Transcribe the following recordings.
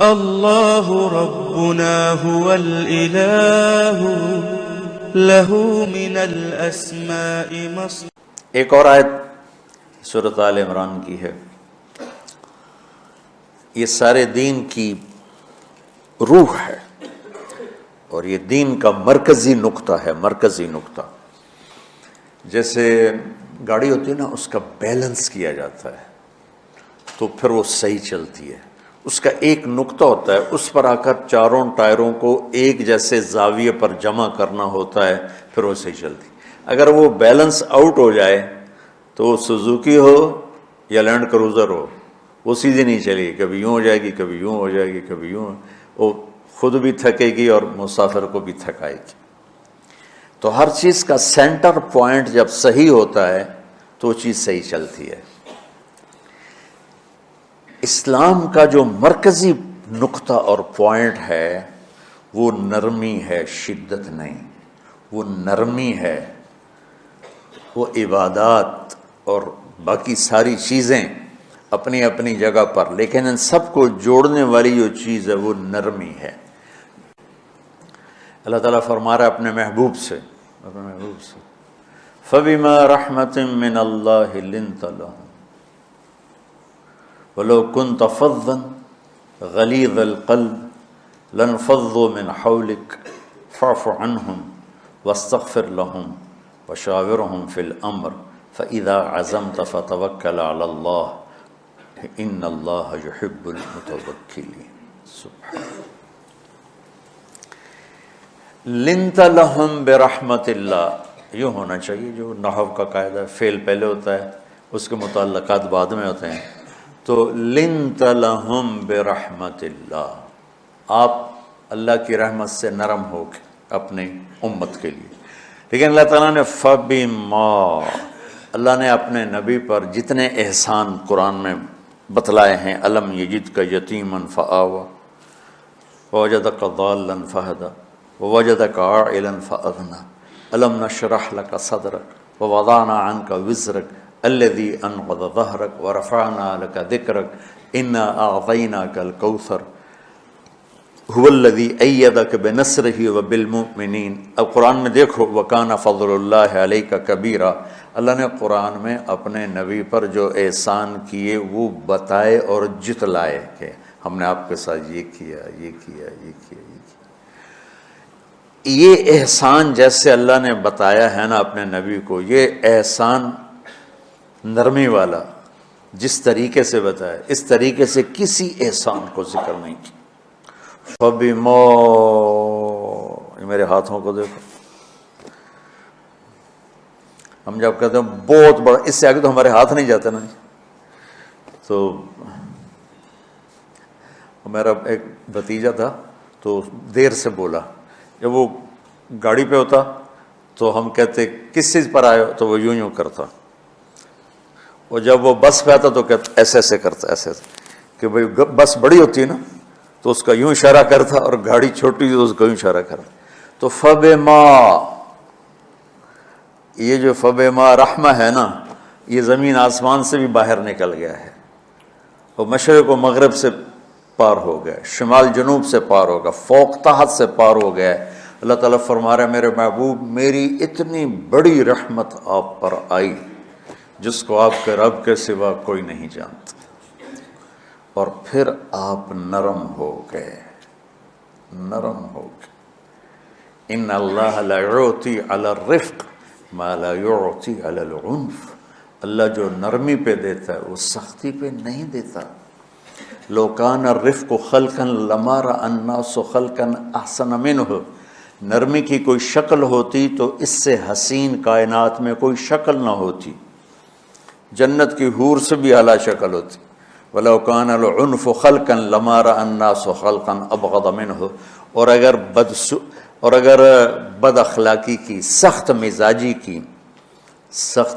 اللہ ربنا هو الإلہ لہ من الاسماء ایک اور آیت سورۃ آل عمران کی ہے. یہ سارے دین کی روح ہے اور یہ دین کا مرکزی نقطہ ہے. مرکزی نقطہ جیسے گاڑی ہوتی ہے نا، اس کا بیلنس کیا جاتا ہے تو پھر وہ صحیح چلتی ہے. اس کا ایک نقطہ ہوتا ہے، اس پر آ کر چاروں ٹائروں کو ایک جیسے زاویے پر جمع کرنا ہوتا ہے، پھر وہ صحیح چلتی. اگر وہ بیلنس آؤٹ ہو جائے تو سوزوکی ہو یا لینڈ کروزر ہو، وہ سیدھی نہیں چلے گی. کبھی یوں ہو جائے گی، کبھی یوں ہو جائے گی، کبھی یوں. وہ خود بھی تھکے گی اور مسافر کو بھی تھکائے گی. تو ہر چیز کا سینٹر پوائنٹ جب صحیح ہوتا ہے تو وہ چیز صحیح چلتی ہے. اسلام کا جو مرکزی نقطہ اور پوائنٹ ہے وہ نرمی ہے، شدت نہیں. وہ نرمی ہے، وہ عبادات اور باقی ساری چیزیں اپنی اپنی جگہ پر، لیکن ان سب کو جوڑنے والی جو چیز ہے وہ نرمی ہے. اللہ تعالیٰ فرما رہا ہے اپنے محبوب سے فَبِمَا رَحْمَةٍ مِّنَ اللَّهِ لِنْتَ لَهُمْ وَلَوْ كُنْتَ فَظًّا غَلِيظَ الْقَلْبِ لَانفَضُّوا مِنْ حَوْلِكَ فَاعْفُ عَنْهُمْ وَاسْتَغْفِرْ لَهُمْ وَشَاوِرْهُمْ فِي الْأَمْرِ فَإِذَا عَزَمْتَ فَتَوَكَّلْ عَلَى اللَّهِ إِنَّ اللَّهَ يُحِبُّ الْمُتَوَكِّلِينَ. سبحان لنت لہم برحمت اللہ. یوں ہونا چاہیے، جو نحو کا قاعدہ ہے، فعل پہلے ہوتا ہے، اس کے متعلقات بعد میں ہوتے ہیں. تو لنت لہم برحمت اللہ، آپ اللہ کی رحمت سے نرم ہو کے اپنی امت کے لیے. لیکن اللہ تعالیٰ نے فبما، اللہ نے اپنے نبی پر جتنے احسان قرآن میں بتلائے ہیں، الم یجدک یتیما فآویٰ ووجدک ضالا فہدیٰ ووجدک عائلا فأغنیٰ الم نشرح لک صدرک ووضعنا عنک وزرک الذی انقض ظہرک ورفعنا لک ذکرک انا اعطیناک الکوثر هو الذی ایدک بنصرہ وبالمؤمنین. اب قرآن میں دیکھو وکان فضل اللہ علیک کبیرا. اللہ نے قرآن میں اپنے نبی پر جو احسان کیے وہ بتائے اور جتلائے کہ ہم نے آپ کے ساتھ یہ کیا، یہ کیا، یہ کیا، یہ کیا. یہ احسان جیسے اللہ نے بتایا ہے نا اپنے نبی کو، یہ احسان نرمی والا جس طریقے سے بتایا، اس طریقے سے کسی احسان کو ذکر نہیں کیا. فَبِمَا، میرے ہاتھوں کو دیکھو، ہم جب کہتے ہیں بہت بڑا، اس سے آگے تو ہمارے ہاتھ نہیں جاتے نا. تو میرا ایک بھتیجا تھا تو دیر سے بولا، جب وہ گاڑی پہ ہوتا تو ہم کہتے کس چیز پر آئے ہو، تو وہ یوں یوں کرتا. اور جب وہ بس پہ آتا تو کہتا ایسے ایسے کرتا، ایسے ایسے، کہ بھئی بس بڑی ہوتی ہے نا تو اس کا یوں اشارہ کرتا، اور گاڑی چھوٹی تو اس کا یوں اشارہ کرتا. تو فبما، یہ جو فبما رحمہ ہے نا، یہ زمین آسمان سے بھی باہر نکل گیا ہے، اور مشرق و مغرب سے پار ہو گیا، شمال جنوب سے پار ہو گیا، فوق تحت سے پار ہو گیا ہے. اللہ تعالیٰ فرما رہا ہے میرے محبوب، میری اتنی بڑی رحمت آپ پر آئی جس کو آپ کے رب کے سوا کوئی نہیں جانتا، اور پھر آپ نرم ہو گئے، نرم ہو گئے. ان اللہ لا یعطی علی الرفق ما لا یعطی علی العنف. اللہ جو نرمی پہ دیتا ہے وہ سختی پہ نہیں دیتا. لو کان الرفق خلقا لما رأى الناس خلقا احسن منہ. نرمی کی کوئی شکل ہوتی تو اس سے حسین کائنات میں کوئی شکل نہ ہوتی، جنت کی حور سے بھی اعلیٰ شکل ہوتی. وَلَوْ كَانَ الْعُنْفُ خَلْقًا لَمَا رَأَى النَّاسُ خَلْقًا أَبْغَضَ مِنْهُ. اور اگر بد اخلاقی کی، سخت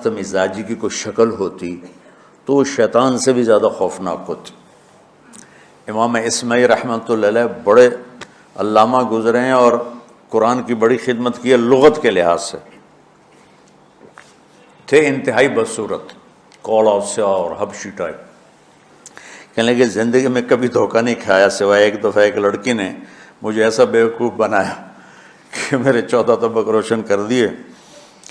مزاجی کی کوئی شکل ہوتی تو شیطان سے بھی زیادہ خوفناک ہوتی. امام اسماعیل رحمۃ اللہ علیہ بڑے علامہ گزرے ہیں اور قرآن کی بڑی خدمت کی ہے لغت کے لحاظ سے. تھے انتہائی بدصورت، کوڑا سیاہ اور حبشی ٹائپ. کہنے لگے زندگی میں کبھی دھوکہ نہیں کھایا سوائے ایک دفعہ ایک لڑکی نے مجھے ایسا بیوقوف بنایا کہ میرے 14 طبق روشن کر دیے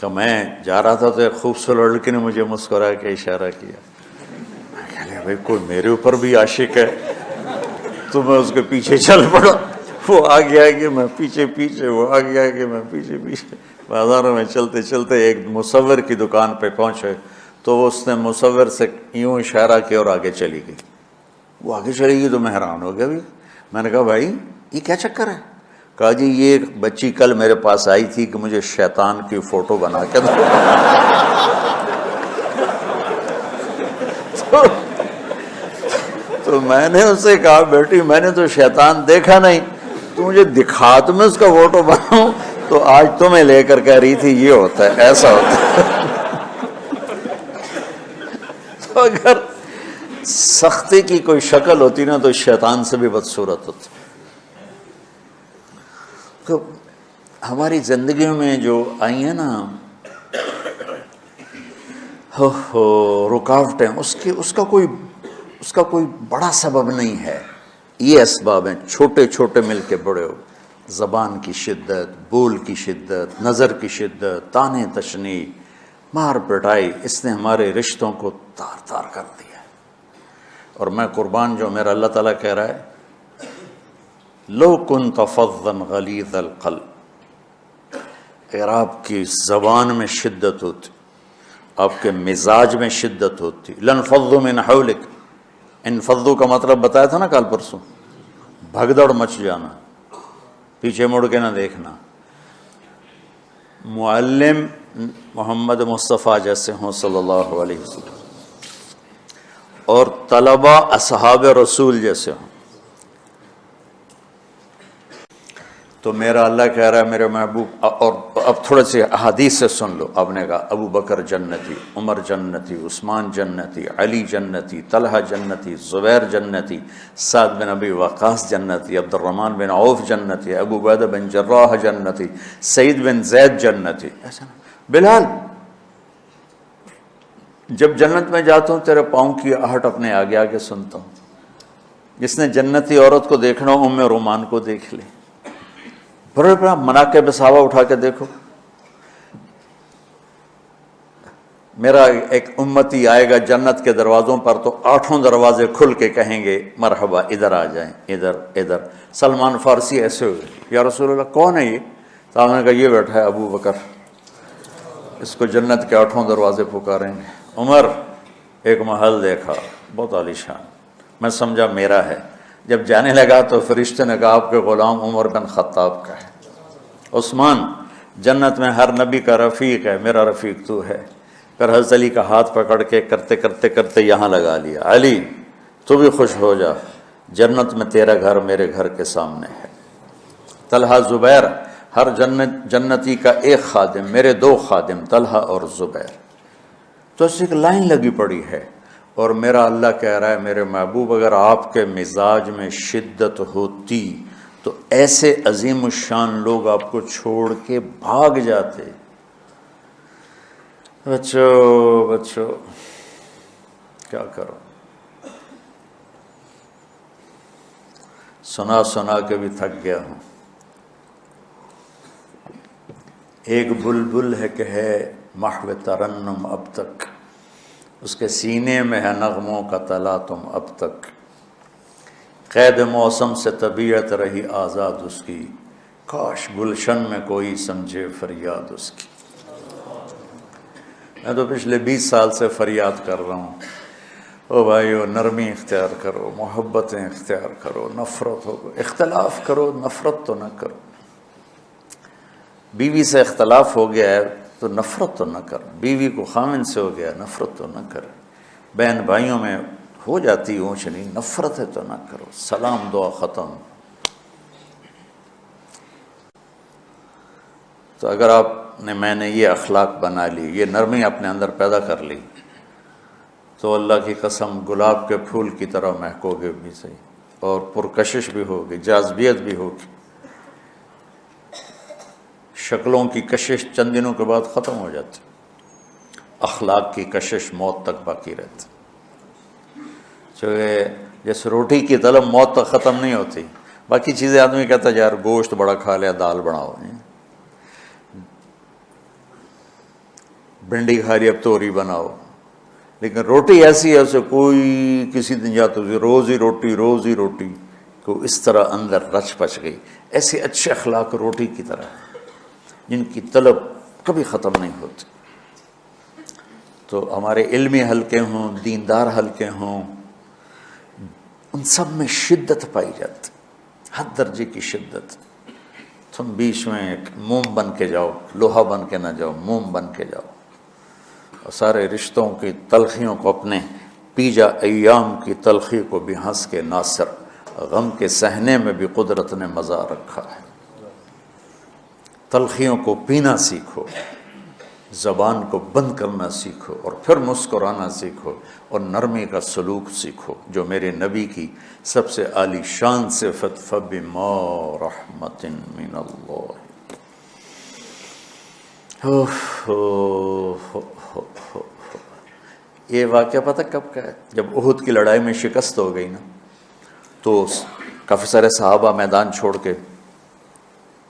کہ میں جا رہا تھا تو ایک خوبصورت لڑکی نے مجھے مسکرا کے اشارہ کیا. میں کہہ لیا بھائی کوئی میرے اوپر بھی عاشق ہے. تو میں اس کے پیچھے چل پڑا. وہ آگے آگے میں پیچھے پیچھے، وہ آگے آگے میں پیچھے پیچھے. بازاروں میں چلتے چلتے ایک مصور کی دکان پہ پہنچے تو اس نے مصور سے یوں اشارہ کیا اور آگے چلی گئی. وہ آگے چلی گئی تو میں حیران ہو گیا. بھی میں نے کہا بھائی یہ کیا چکر ہے؟ کہا جی یہ ایک بچی کل میرے پاس آئی تھی کہ مجھے شیطان کی فوٹو بنا کے دو. تو میں نے اس سے کہا بیٹی میں نے تو شیطان دیکھا نہیں، تو مجھے دکھا تو میں اس کا فوٹو بناؤں. تو آج تمہیں لے کر کہہ رہی تھی یہ ہوتا ہے، ایسا ہوتا ہے. تو اگر سختی کی کوئی شکل ہوتی نا تو شیطان سے بھی بدصورت ہوتی. تو ہماری زندگی میں جو آئی ہیں نا رکاوٹیں، اس کا کوئی بڑا سبب نہیں ہے. یہ اسباب ہیں چھوٹے چھوٹے مل کے بڑے ہو. زبان کی شدت، بول کی شدت، نظر کی شدت، طعنے تشنیع، مار پٹائی، اس نے ہمارے رشتوں کو تار تار کر دیا. اور میں قربان جو میرا اللہ تعالیٰ کہہ رہا ہے لو کنت فظا غلیظ القلب، اگر آپ کی زبان میں شدت ہوتی، آپ کے مزاج میں شدت ہوتی، لانفضوا من حولک. انفضوا کا مطلب بتایا تھا نا کل پرسوں، بھگدڑ مچ جانا، پیچھے مڑ کے نہ دیکھنا. معلم محمد مصطفیٰ جیسے ہوں صلی اللہ علیہ وسلم، اور طلبہ اصحاب رسول جیسے ہوں، تو میرا اللہ کہہ رہا ہے میرے محبوب. اور اب تھوڑے سے احادیث سے سن لو. آپ نے کہا ابو بکر جنتی، عمر جنتی، عثمان جنتی، علی جنتی، طلحہ جنتی، زبیر جنتی، سعد بن ابی وقاص جنتی، عبد الرحمن بن عوف جنتی، ابو عبیدہ بن جراح جنتی، سعید بن زید جنتی. ایسا نا بلال جب جنت میں جاتا ہوں تیرے پاؤں کی آہٹ اپنے آگے آگے سنتا ہوں. جس نے جنتی عورت کو دیکھنا ہو ام رومان کو دیکھ لے. بڑے بڑا مناقب صحابہ اٹھا کے دیکھو. میرا ایک امتی آئے گا جنت کے دروازوں پر تو 8 دروازے کھل کے کہیں گے مرحبا ادھر آ جائیں، ادھر ادھر. سلمان فارسی ایسے ہوئے یا رسول اللہ کون ہے یہ؟ تو آپ نے کہا یہ بیٹھا ہے ابو بکر، اس کو جنت کے 8 دروازے پکاریں گے. عمر ایک محل دیکھا بہت عالیشان، میں سمجھا میرا ہے. جب جانے لگا تو فرشتے نے کہا آپ کے غلام عمر بن خطاب کا ہے. عثمان جنت میں ہر نبی کا رفیق ہے، میرا رفیق تو ہے. پھر حضرت علی کا ہاتھ پکڑ کے کرتے کرتے کرتے یہاں لگا لیا. علی تو بھی خوش ہو جا، جنت میں تیرا گھر میرے گھر کے سامنے ہے. طلحہ زبیر ہر جنتی کا ایک خادم، میرے 2 خادم طلحہ اور زبیر. تو اس ایک لائن لگی پڑی ہے. اور میرا اللہ کہہ رہا ہے میرے محبوب اگر آپ کے مزاج میں شدت ہوتی تو ایسے عظیم الشان لوگ آپ کو چھوڑ کے بھاگ جاتے. بچوں کیا کرو، سنا سنا کے بھی تھک گیا ہوں. ایک بلبل ہے کہ ہے محو ترنم اب تک، اس کے سینے میں ہے نغموں کا تلا تم اب تک. قید موسم سے طبیعت رہی آزاد اس کی، کاش گلشن میں کوئی سمجھے فریاد اس کی. میں تو پچھلے 20 سال سے فریاد کر رہا ہوں او بھائیو نرمی اختیار کرو، محبتیں اختیار کرو، نفرت ہو اختلاف کرو، نفرت تو نہ کرو. بیوی سے اختلاف ہو گیا ہے تو نفرت تو نہ کر، بیوی کو خامن سے ہو گیا نفرت تو نہ کر، بہن بھائیوں میں ہو جاتی اونچ نہیں، نفرت ہے تو نہ کرو. سلام دعا ختم. تو اگر آپ نے میں نے یہ اخلاق بنا لی، یہ نرمی اپنے اندر پیدا کر لی تو اللہ کی قسم گلاب کے پھول کی طرح مہکو گے بھی صحیح، اور پرکشش بھی ہوگی، جاذبیت بھی ہوگی. شکلوں کی کشش چند دنوں کے بعد ختم ہو جاتی، اخلاق کی کشش موت تک باقی رہتی. جو جیسے روٹی کی طلب موت تک ختم نہیں ہوتی، باقی چیزیں آدمی کہتا ہے یار گوشت بڑا کھا لیا، دال بناؤ، بھنڈی کھا لی اب توری بناؤ، لیکن روٹی ایسی ہے اسے کوئی کسی دن جاتا روز ہی روٹی کو اس طرح اندر رچ پچ گئی۔ ایسے اچھے اخلاق روٹی کی طرح جن کی طلب کبھی ختم نہیں ہوتی۔ تو ہمارے علمی حلقے ہوں، دیندار حلقے ہوں، ان سب میں شدت پائی جاتی، ہر درجے کی شدت۔ تم بیچ میں ایک موم بن کے جاؤ، لوہا بن کے نہ جاؤ، موم بن کے جاؤ، اور سارے رشتوں کی تلخیوں کو اپنے پی جا، ایام کی تلخی کو بھی ہنس کے ناصر، غم کے سہنے میں بھی قدرت نے مزہ رکھا ہے۔ تلخیوں کو پینا سیکھو، زبان کو بند کرنا سیکھو، اور پھر مسکرانا سیکھو، اور نرمی کا سلوک سیکھو، جو میرے نبی کی سب سے عالی شان صفت فَبِمَا رَحْمَةٍ مِّنَ اللَّهِ۔ یہ واقعہ پتہ کب کا ہے؟ جب احد کی لڑائی میں شکست ہو گئی نا، تو کافی سارے صحابہ میدان چھوڑ کے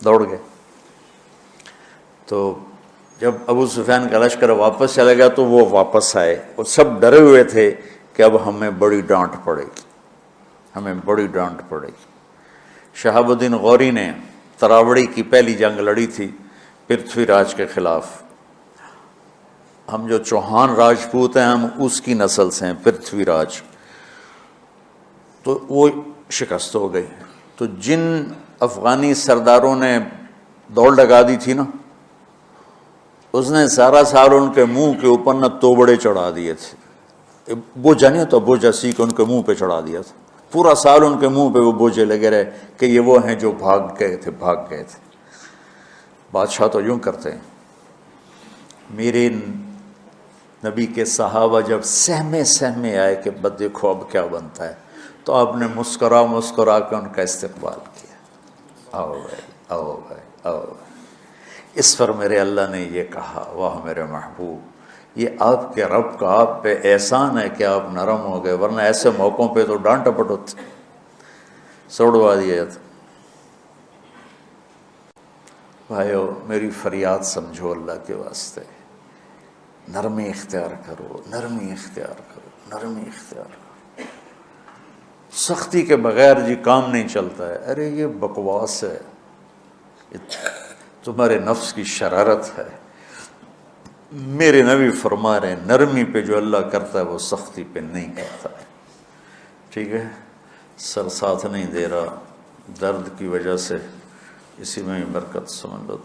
دوڑ گئے۔ تو جب ابو سفیان کا لشکر واپس چلا گیا تو وہ واپس آئے، اور سب ڈرے ہوئے تھے کہ اب ہمیں بڑی ڈانٹ پڑے گی، ہمیں بڑی ڈانٹ پڑے گی۔ شہاب الدین غوری نے تراوڑی کی پہلی جنگ لڑی تھی پرتھوی راج کے خلاف۔ ہم جو چوہان راجپوت ہیں ہم اس کی نسل سے ہیں، پرتھوی راج، تو وہ شکست ہو گئی۔ تو جن افغانی سرداروں نے دوڑ لگا دی تھی نا، اس نے سارا سال ان کے منہ کے اوپر نہ توبڑے چڑھا دیے تھے، بوجھا نہیں ہوتا، بوجھا سیکھ ان کے منہ پہ چڑھا دیا تھا، پورا سال ان کے منہ پہ وہ بوجھے لگے رہے کہ یہ وہ ہیں جو بھاگ گئے تھے۔ بادشاہ تو یوں کرتے ہیں۔ میرے نبی کے صحابہ جب سہمے آئے کہ بس دیکھو اب کیا بنتا ہے، تو آپ نے مسکرا کے ان کا استقبال کیا، آؤ بھائی آؤ بھائی آؤ بھائی۔ اس پر میرے اللہ نے یہ کہا، واہ میرے محبوب، یہ آپ کے رب کا آپ پہ احسان ہے کہ آپ نرم ہو گئے، ورنہ ایسے موقعوں پہ تو ڈانٹ ٹپٹ ہوتی، سوڑوا دیا جاتا۔ بھائیو میری فریاد سمجھو اللہ کے واسطے، نرمی اختیار کرو، نرمی اختیار کرو، نرمی اختیار کرو۔ سختی کے بغیر جی کام نہیں چلتا ہے، ارے یہ بکواس ہے، تمہارے نفس کی شرارت ہے۔ میرے نبی فرما رہے ہیں نرمی پہ جو اللہ کرتا ہے وہ سختی پہ نہیں کرتا ہے۔ ٹھیک ہے، سر ساتھ نہیں دے رہا درد کی وجہ سے، اسی میں برکت سمجھ لو۔